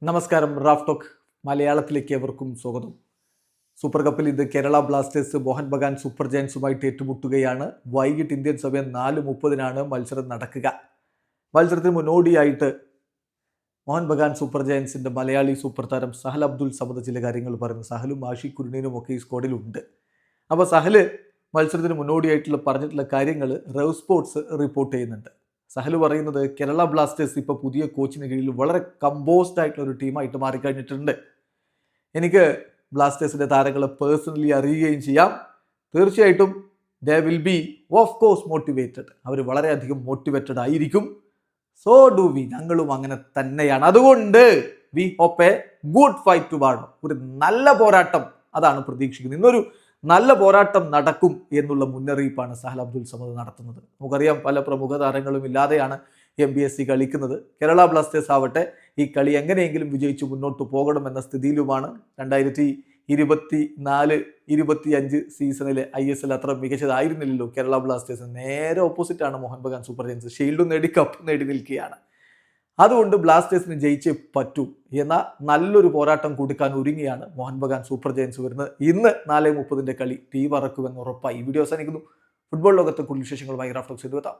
നമസ്കാരം. Raf talk മലയാളത്തിലേക്ക് ഏവർക്കും സ്വാഗതം. സൂപ്പർ കപ്പിൽ ഇത് കേരള ബ്ലാസ്റ്റേഴ്സ് മോഹൻ ബഗാൻ സൂപ്പർ ജയൻസുമായിട്ട് ഏറ്റുമുട്ടുകയാണ്. വൈകിട്ട് ഇന്ത്യൻ സമയം 4:30 മത്സരം നടക്കുക. മത്സരത്തിന് മുന്നോടിയായിട്ട് മോഹൻ ബഗാൻ സൂപ്പർ ജയൻസിന്റെ മലയാളി സൂപ്പർ താരം സഹൽ അബ്ദുൽ സമദ് ചില കാര്യങ്ങൾ പറഞ്ഞു. സഹലും ആഷി കുരുണീനും ഒക്കെ ഈ സ്ക്വാഡിലുണ്ട്. അപ്പോൾ സഹല് മത്സരത്തിന് മുന്നോടിയായിട്ടുള്ള പറഞ്ഞിട്ടുള്ള കാര്യങ്ങൾ റവ് സ്പോർട്സ് റിപ്പോർട്ട് ചെയ്യുന്നുണ്ട്. സഹൽ പറയുന്നത് കേരള ബ്ലാസ്റ്റേഴ്സ് ഇപ്പോൾ പുതിയ കോച്ചിന് കീഴിൽ വളരെ കമ്പോസ്ഡ് ആയിട്ടുള്ള ഒരു ടീമായിട്ട് മാറിക്കഴിഞ്ഞിട്ടുണ്ട്. എനിക്ക് ബ്ലാസ്റ്റേഴ്സിൻ്റെ താരങ്ങളെ പേഴ്സണലി അറിയുകയും ചെയ്യാം. തീർച്ചയായിട്ടും they will be of course motivated. അവർ വളരെയധികം മോട്ടിവേറ്റഡ് ആയിരിക്കും. സോ ഡു വി, ഞങ്ങളും അങ്ങനെ തന്നെയാണ്. അതുകൊണ്ട് we hope a good fight toward. ഒരു നല്ല പോരാട്ടം അതാണ് പ്രതീക്ഷിക്കുന്നത്. ഇന്നൊരു നല്ല പോരാട്ടം നടക്കും എന്നുള്ള മുന്നറിയിപ്പാണ് സഹൽ അബ്ദുൽ സമദ് നടത്തുന്നത്. നമുക്കറിയാം, പല പ്രമുഖ താരങ്ങളും ഇല്ലാതെയാണ് MBSC കളിക്കുന്നത്. കേരള ബ്ലാസ്റ്റേഴ്സ് ആവട്ടെ ഈ കളി എങ്ങനെയെങ്കിലും വിജയിച്ച് മുന്നോട്ട് പോകണമെന്ന സ്ഥിതിയിലുമാണ്. 2024-25 സീസണിലെ ISL അത്ര മികച്ചതായിരുന്നില്ലല്ലോ കേരള ബ്ലാസ്റ്റേഴ്സ്. നേരെ ഓപ്പോസിറ്റാണ് മോഹൻ ബഗാൻ സൂപ്പർ ജയൻസ്. ഷീൽഡും നേടി കപ്പ് നേടി നിൽക്കുകയാണ്. അതുകൊണ്ട് ബ്ലാസ്റ്റേഴ്സിന് ജയിച്ചേ പറ്റൂ എന്ന നല്ലൊരു പോരാട്ടം കൊടുക്കാൻ ഒരുങ്ങിയാണ് മോഹൻ ബഗാൻ സൂപ്പർ ജയൻസ് വരുന്നത്. ഇന്ന് 4:30 കളി ടീം ഇറക്കുമെന്ന് ഉറപ്പായി. ഈ വീഡിയോ അവസാനിക്കുന്നു. ഫുട്ബോൾ ലോകത്തെ കൂടുതൽ വിശേഷങ്ങളുമായി റാഫ് ടോക്സ് എത്താം.